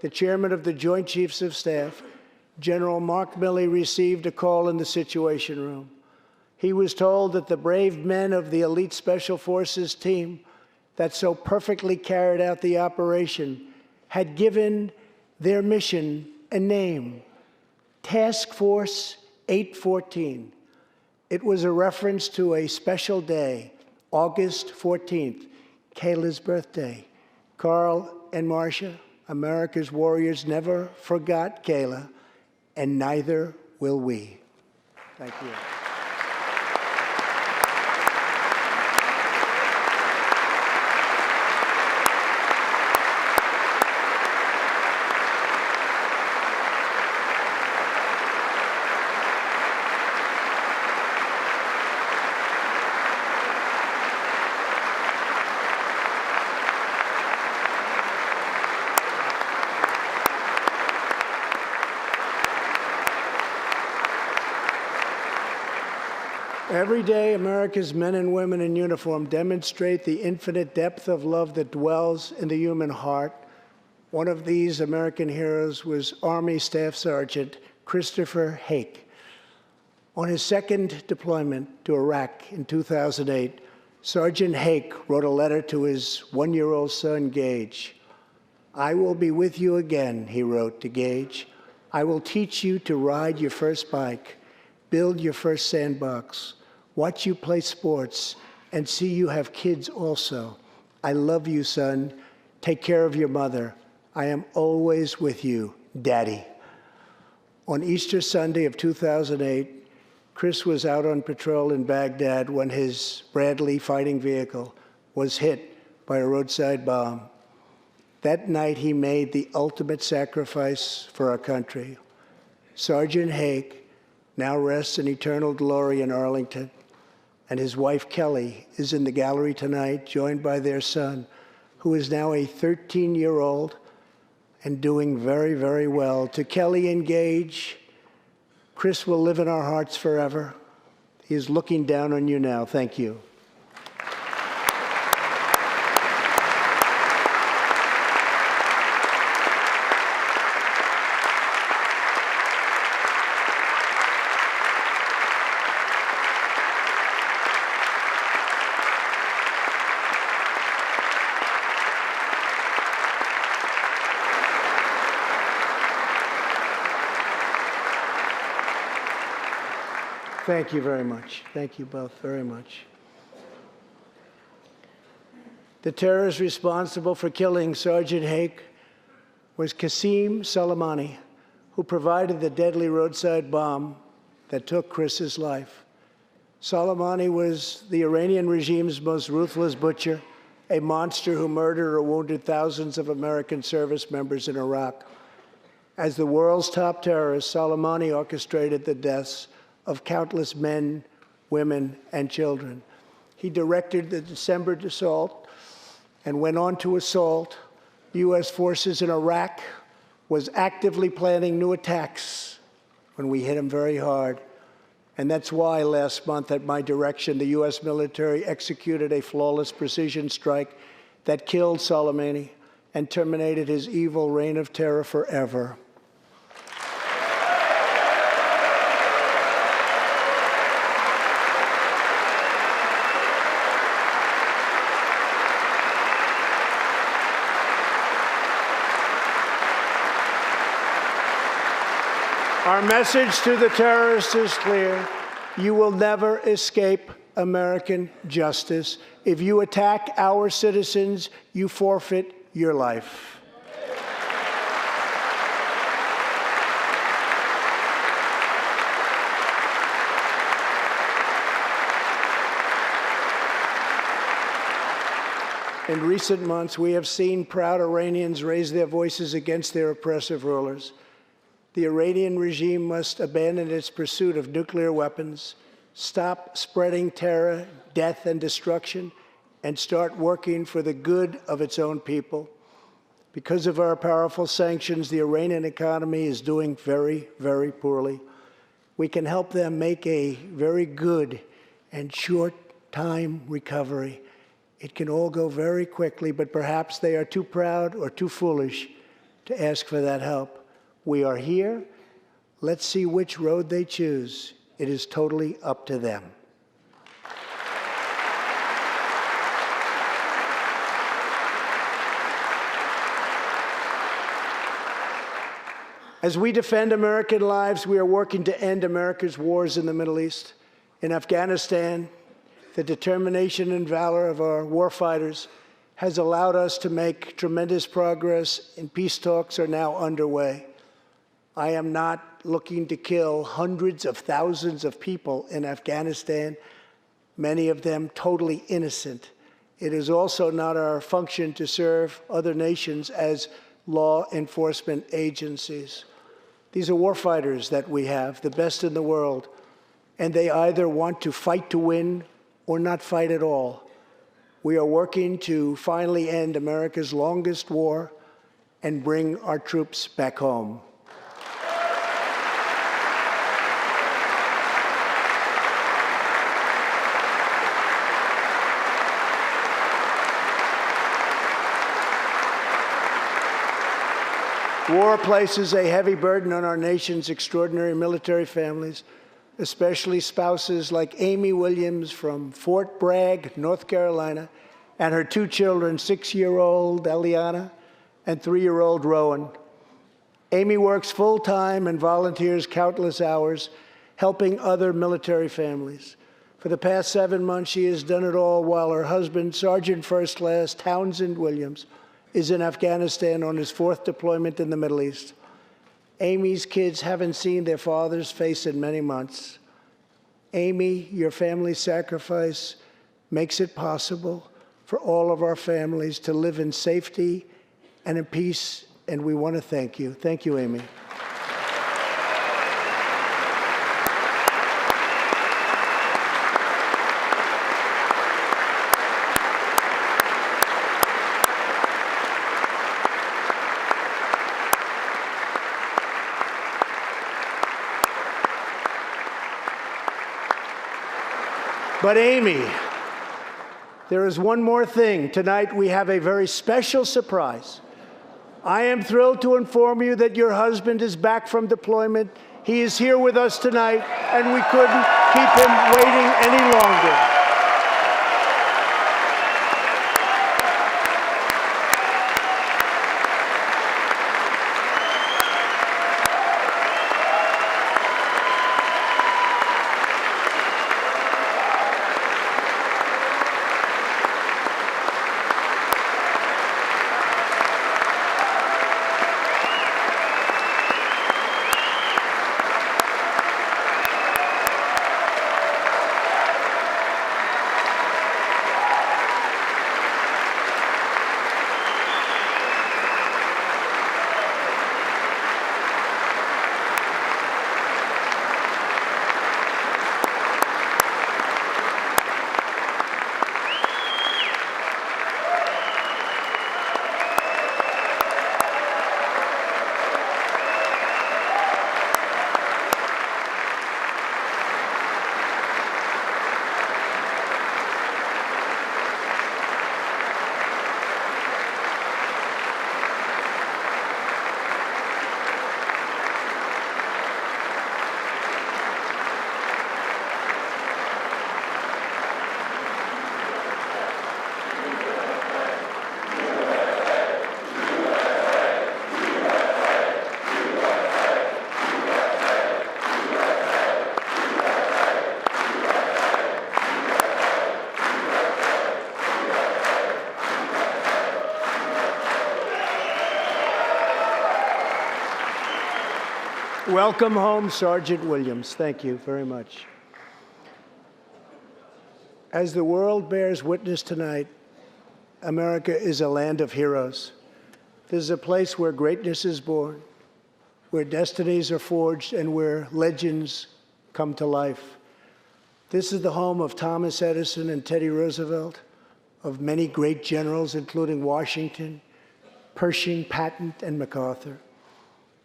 the chairman of the Joint Chiefs of Staff, General Mark Milley, received a call in the Situation Room. He was told that the brave men of the elite Special Forces team that so perfectly carried out the operation had given their mission a name, Task Force 814. It was a reference to a special day, August 14th, Kayla's birthday. Carl and Marcia, America's warriors, never forgot Kayla, and neither will we. Thank you. Every day, America's men and women in uniform demonstrate the infinite depth of love that dwells in the human heart. One of these American heroes was Army Staff Sergeant Christopher Hake. On his second deployment to Iraq in 2008, Sergeant Hake wrote a letter to his one-year-old son, Gage. "I will be with you again," he wrote to Gage. "I will teach you to ride your first bike, build your first sandbox, watch you play sports, and see you have kids also. I love you, son. Take care of your mother. I am always with you, Daddy." On Easter Sunday of 2008, Chris was out on patrol in Baghdad when his Bradley fighting vehicle was hit by a roadside bomb. That night, he made the ultimate sacrifice for our country. Sergeant Hake now rests in eternal glory in Arlington, and his wife, Kelly, is in the gallery tonight, joined by their son, who is now a 13-year-old and doing very, very well. To Kelly and Gage, Chris will live in our hearts forever. He is looking down on you now. Thank you. Thank you very much. Thank you both very much. The terrorist responsible for killing Sergeant Hake was Qasim Soleimani, who provided the deadly roadside bomb that took Chris's life. Soleimani was the Iranian regime's most ruthless butcher, a monster who murdered or wounded thousands of American service members in Iraq. As the world's top terrorist, Soleimani orchestrated the deaths of countless men, women, and children. He directed the December assault and went on to assault U.S. forces in Iraq, was actively planning new attacks when we hit him very hard. And that's why last month, at my direction, the U.S. military executed a flawless precision strike that killed Soleimani and terminated his evil reign of terror forever. Our message to the terrorists is clear. You will never escape American justice. If you attack our citizens, you forfeit your life. In recent months, we have seen proud Iranians raise their voices against their oppressive rulers. The Iranian regime must abandon its pursuit of nuclear weapons, stop spreading terror, death, and destruction, and start working for the good of its own people. Because of our powerful sanctions, the Iranian economy is doing very, very poorly. We can help them make a very good and short-time recovery. It can all go very quickly, but perhaps they are too proud or too foolish to ask for that help. We are here. Let's see which road they choose. It is totally up to them. As we defend American lives, we are working to end America's wars in the Middle East. In Afghanistan, the determination and valor of our warfighters has allowed us to make tremendous progress, and peace talks are now underway. I am not looking to kill hundreds of thousands of people in Afghanistan, many of them totally innocent. It is also not our function to serve other nations as law enforcement agencies. These are warfighters that we have, the best in the world, and they either want to fight to win or not fight at all. We are working to finally end America's longest war and bring our troops back home. War places a heavy burden on our nation's extraordinary military families, especially spouses like Amy Williams from Fort Bragg, North Carolina, and her two children, 6-year-old Eliana and 3-year-old Rowan. Amy works full-time and volunteers countless hours helping other military families. For the past 7 months, she has done it all while her husband, Sergeant First Class Townsend Williams, is in Afghanistan on his 4th deployment in the Middle East. Amy's kids haven't seen their father's face in many months. Amy, your family's sacrifice makes it possible for all of our families to live in safety and in peace, and we want to thank you. Thank you, Amy. But Amy, there is one more thing. Tonight we have a very special surprise. I am thrilled to inform you that your husband is back from deployment. He is here with us tonight, and we couldn't keep him waiting any longer. Welcome home, Sergeant Williams. Thank you very much. As the world bears witness tonight, America is a land of heroes. This is a place where greatness is born, where destinies are forged, and where legends come to life. This is the home of Thomas Edison and Teddy Roosevelt, of many great generals, including Washington, Pershing, Patton, and MacArthur.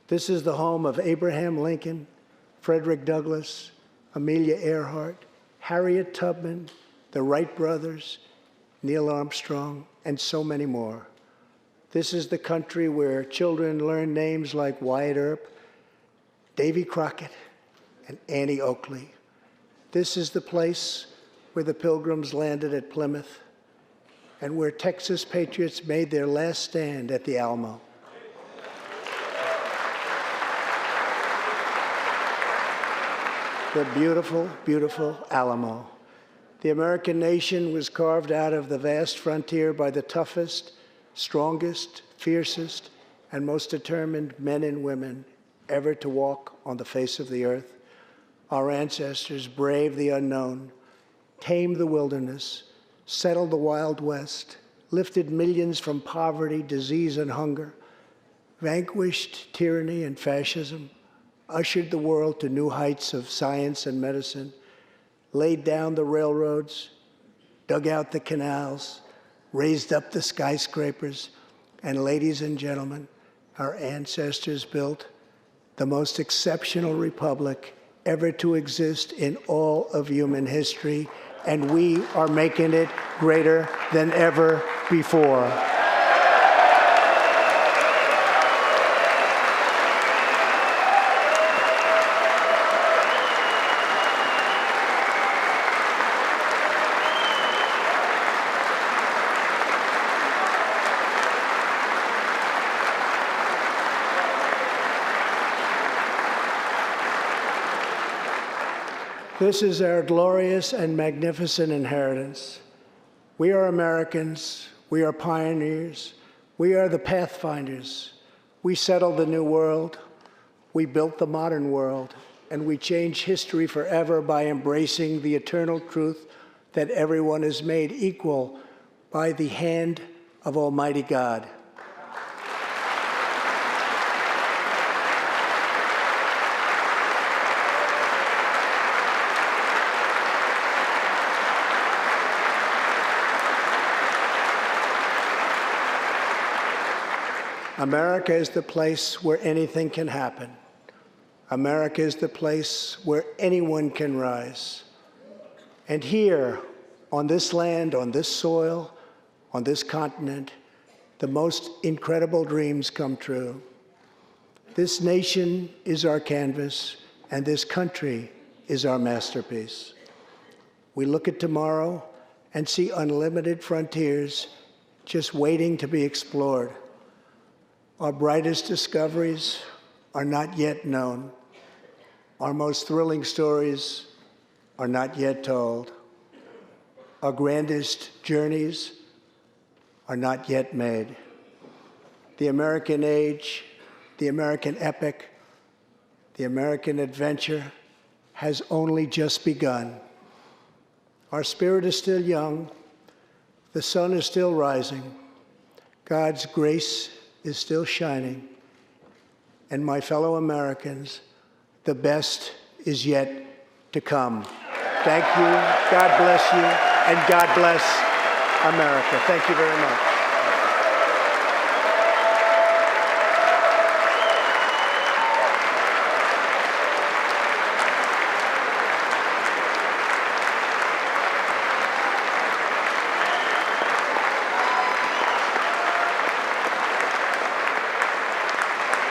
This is the home of Abraham Lincoln, Frederick Douglass, Amelia Earhart, Harriet Tubman, the Wright brothers, Neil Armstrong, and so many more. This is the country where children learn names like Wyatt Earp, Davy Crockett, and Annie Oakley. This is the place where the Pilgrims landed at Plymouth and where Texas patriots made their last stand at the Alamo. The beautiful, beautiful Alamo. The American nation was carved out of the vast frontier by the toughest, strongest, fiercest, and most determined men and women ever to walk on the face of the earth. Our ancestors braved the unknown, tamed the wilderness, settled the Wild West, lifted millions from poverty, disease, and hunger, vanquished tyranny and fascism, ushered the world to new heights of science and medicine, laid down the railroads, dug out the canals, raised up the skyscrapers, and ladies and gentlemen, our ancestors built the most exceptional republic ever to exist in all of human history, and we are making it greater than ever before. This is our glorious and magnificent inheritance. We are Americans. We are pioneers. We are the pathfinders. We settled the new world. We built the modern world. And we changed history forever by embracing the eternal truth that everyone is made equal by the hand of Almighty God. America is the place where anything can happen. America is the place where anyone can rise. And here, on this land, on this soil, on this continent, the most incredible dreams come true. This nation is our canvas, and this country is our masterpiece. We look at tomorrow and see unlimited frontiers just waiting to be explored. Our brightest discoveries are not yet known. Our most thrilling stories are not yet told. Our grandest journeys are not yet made. The American age, the American epic, the American adventure has only just begun. Our spirit is still young. The sun is still rising. God's grace is still shining. And my fellow Americans, the best is yet to come. Thank you, God bless you, and God bless America. Thank you very much.